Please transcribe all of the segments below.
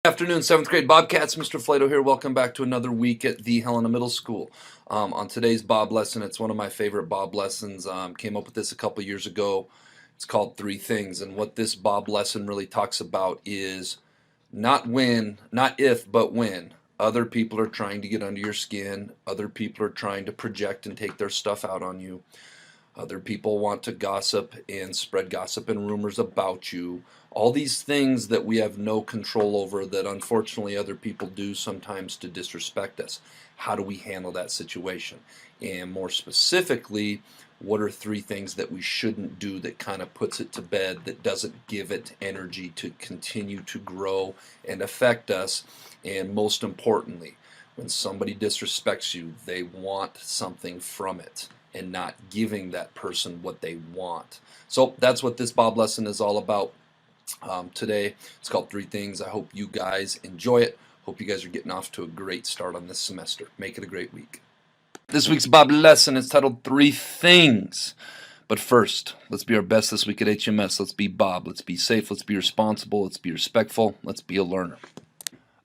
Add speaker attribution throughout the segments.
Speaker 1: Afternoon, 7th grade Bobcats. Mr. Flato here. Welcome back to another week at the Helena Middle School. On today's Bob lesson, it's one of my favorite Bob lessons. Came up with this a couple years ago. It's called Three Things, and what this Bob lesson really talks about is not when, not if, but when other people are trying to get under your skin, other people are trying to project and take their stuff out on you. Other people want to gossip and spread gossip and rumors about you. All these things that we have no control over that unfortunately other people do sometimes to disrespect us. How do we handle that situation? And more specifically, what are three things that we shouldn't do that kind of puts it to bed, that doesn't give it energy to continue to grow and affect us? And most importantly, when somebody disrespects you, they want something from it and not giving that person what they want. So that's what this Bob lesson is all about today. It's called Three Things. I hope you guys enjoy it. Hope you guys are getting off to a great start on this semester. Make it a great week. This week's Bob lesson is titled Three Things. But first, let's be our best this week at HMS. Let's be Bob. Let's be safe. Let's be responsible. Let's be respectful. Let's be a learner.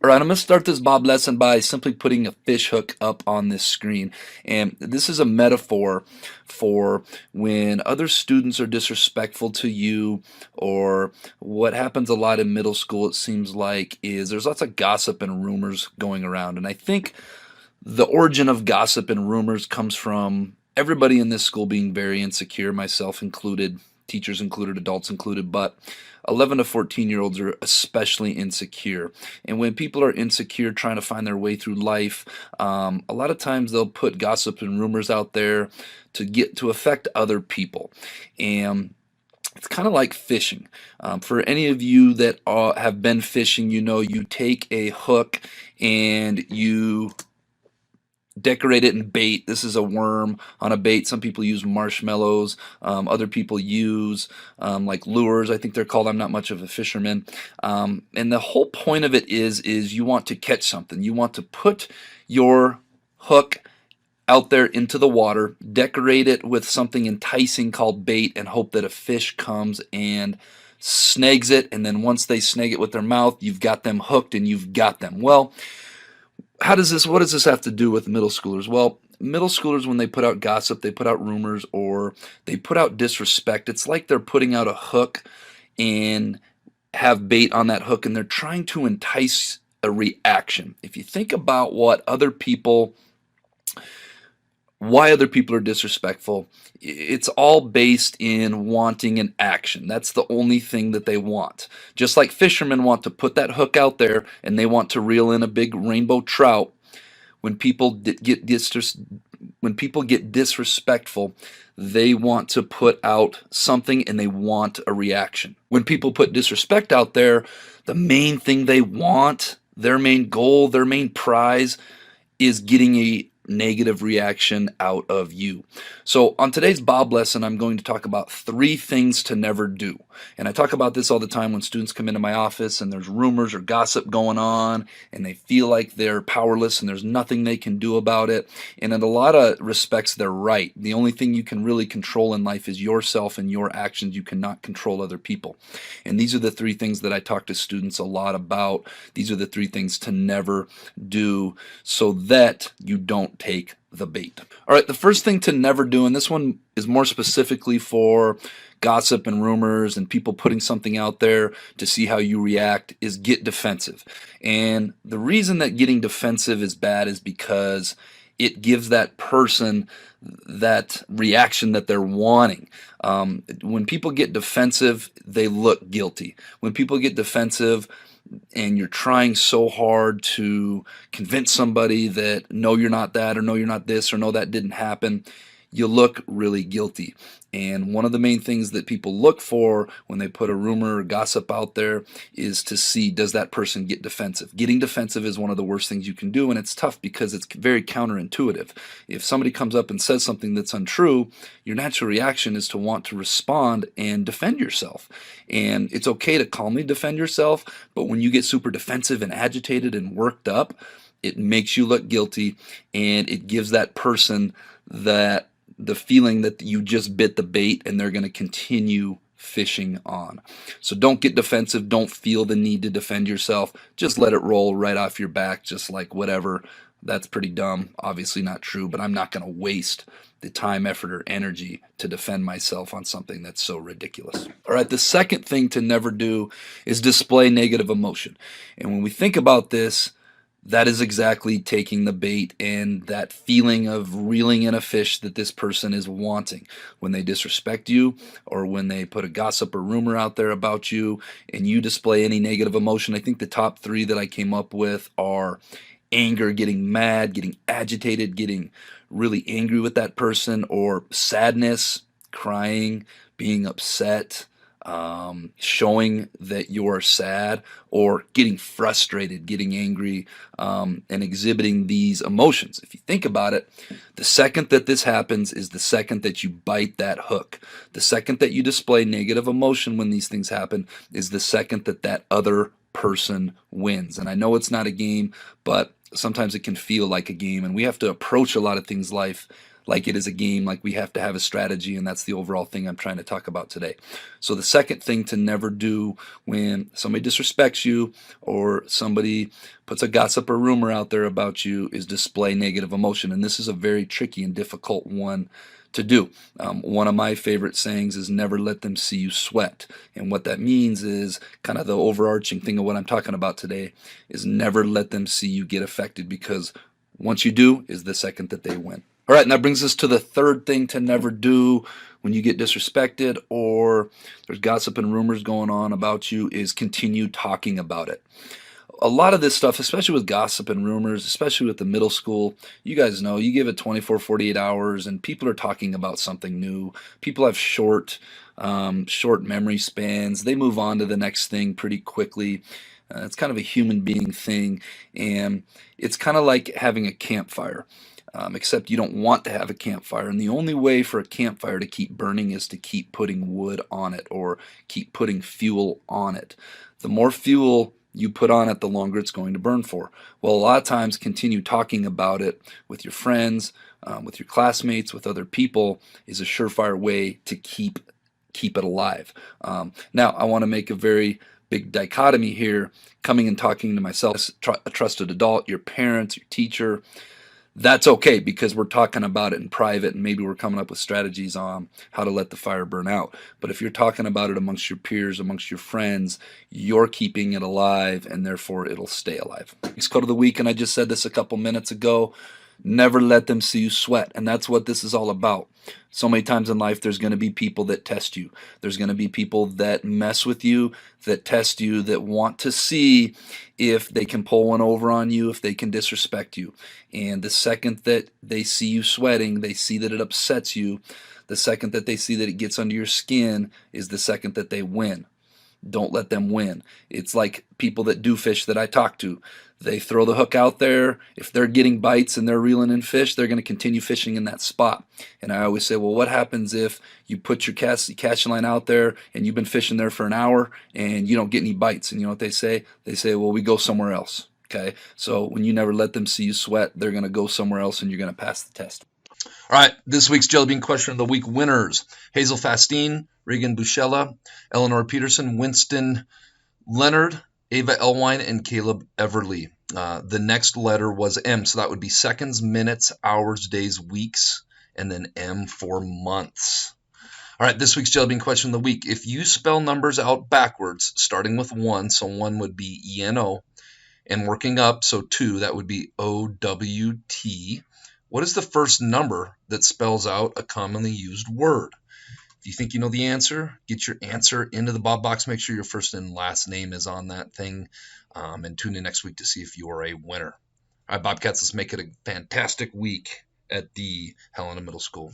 Speaker 1: All right, I'm going to start this Bob lesson by simply putting a fish hook up on this screen. And this is a metaphor for when other students are disrespectful to you, or what happens a lot in middle school, it seems like, is there's lots of gossip and rumors going around. And I think the origin of gossip and rumors comes from everybody in this school being very insecure, myself included, teachers included, adults included, but 11 to 14-year-olds are especially insecure. And when people are insecure trying to find their way through life, a lot of times they'll put gossip and rumors out there to affect other people. And it's kind of like fishing. For any of you that have been fishing, you know you take a hook and you decorate it in bait. This is a worm on a bait. Some people use marshmallows. Other people use like lures, I think they're called. I'm not much of a fisherman. And the whole point of it is you want to catch something. You want to put your hook out there into the water, decorate it with something enticing called bait, and hope that a fish comes and snags it. And then once they snag it with their mouth, you've got them hooked and you've got them. Well, what does this have to do with middle schoolers? Well, middle schoolers, when they put out gossip, they put out rumors, or they put out disrespect, it's like they're putting out a hook and have bait on that hook, and they're trying to entice a reaction. If you think about why other people are disrespectful, it's all based in wanting an action. That's the only thing that they want. Just like fishermen want to put that hook out there and they want to reel in a big rainbow trout, when people get disrespectful, they want to put out something and they want a reaction. When people put disrespect out there, the main thing they want, their main goal, their main prize, is getting a negative reaction out of you. So on today's Bob lesson, I'm going to talk about three things to never do. And I talk about this all the time when students come into my office and there's rumors or gossip going on and they feel like they're powerless and there's nothing they can do about it. And in a lot of respects, they're right. The only thing you can really control in life is yourself and your actions. You cannot control other people. And these are the three things that I talk to students a lot about. These are the three things to never do so that you don't take the bait. All right, the first thing to never do, and this one is more specifically for gossip and rumors and people putting something out there to see how you react, is get defensive. And the reason that getting defensive is bad is because it gives that person that reaction that they're wanting. When people get defensive, they look guilty. When people get defensive, and you're trying so hard to convince somebody that no, you're not that, or no, you're not this, or no, that didn't happen, you look really guilty. And one of the main things that people look for when they put a rumor or gossip out there is to see, does that person get defensive? Getting defensive is one of the worst things you can do, and it's tough because it's very counterintuitive. If somebody comes up and says something that's untrue, your natural reaction is to want to respond and defend yourself. And it's okay to calmly defend yourself, but when you get super defensive and agitated and worked up, it makes you look guilty, and it gives that person the feeling that you just bit the bait and they're going to continue fishing on. So don't get defensive. Don't feel the need to defend yourself. Just let it roll right off your back, just like whatever. That's pretty dumb. Obviously not true, but I'm not going to waste the time, effort, or energy to defend myself on something that's so ridiculous. All right, the second thing to never do is display negative emotion. And when we think about this, that is exactly taking the bait and that feeling of reeling in a fish that this person is wanting. When they disrespect you or when they put a gossip or rumor out there about you and you display any negative emotion, I think the top three that I came up with are anger, getting mad, getting agitated, getting really angry with that person, or sadness, crying, being upset, showing that you're sad, or getting frustrated, getting angry, and exhibiting these emotions. If you think about it, the second that this happens is the second that you bite that hook. The second that you display negative emotion when these things happen is the second that that other person wins. And I know it's not a game, but sometimes it can feel like a game, and we have to approach a lot of things life like it is a game, like we have to have a strategy, and that's the overall thing I'm trying to talk about today. So the second thing to never do when somebody disrespects you or somebody puts a gossip or rumor out there about you is display negative emotion, and this is a very tricky and difficult one to do. One of my favorite sayings is never let them see you sweat. And what that means is kind of the overarching thing of what I'm talking about today is never let them see you get affected, because once you do is the second that they win. All right, and that brings us to the third thing to never do when you get disrespected or there's gossip and rumors going on about you is continue talking about it. A lot of this stuff, especially with gossip and rumors, especially with the middle school, you guys know, you give it 24, 48 hours and people are talking about something new. People have short memory spans. They move on to the next thing pretty quickly. It's kind of a human being thing, and it's kind of like having a campfire. Except you don't want to have a campfire. And the only way for a campfire to keep burning is to keep putting wood on it or keep putting fuel on it. The more fuel you put on it, the longer it's going to burn for. Well, a lot of times continue talking about it with your friends, with your classmates, with other people is a surefire way to keep it alive. Now, I want to make a very big dichotomy here, coming and talking to myself, a trusted adult, your parents, your teacher. That's okay because we're talking about it in private and maybe we're coming up with strategies on how to let the fire burn out. But if you're talking about it amongst your peers, amongst your friends, you're keeping it alive and therefore it'll stay alive. Next quote of the week, and I just said this a couple minutes ago, never let them see you sweat. And that's what this is all about. So many times in life, there's going to be people that test you. There's going to be people that mess with you, that test you, that want to see if they can pull one over on you, if they can disrespect you. And the second that they see you sweating, they see that it upsets you. The second that they see that it gets under your skin is the second that they win. Don't let them win. It's like people that do fish that I talk to. They throw the hook out there. If they're getting bites and they're reeling in fish, they're going to continue fishing in that spot. And I always say, well, what happens if you put your casting line out there and you've been fishing there for an hour and you don't get any bites? And you know what they say? They say, well, we go somewhere else. Okay? So when you never let them see you sweat, they're going to go somewhere else and you're going to pass the test. All right, this week's Jelly Bean Question of the Week winners: Hazel Fastine, Regan Bushella, Eleanor Peterson, Winston Leonard, Ava Elwine, and Caleb Everly. The next letter was M, so that would be seconds, minutes, hours, days, weeks, and then M for months. All right, this week's Jelly Bean Question of the Week. If you spell numbers out backwards, starting with 1, so 1 would be ENO, and working up, so 2, that would be OWT. What is the first number that spells out a commonly used word? If you think you know the answer, get your answer into the Bob box. Make sure your first and last name is on that thing. And tune in next week to see if you are a winner. All right, Bobcats, let's make it a fantastic week at the Helena Middle School.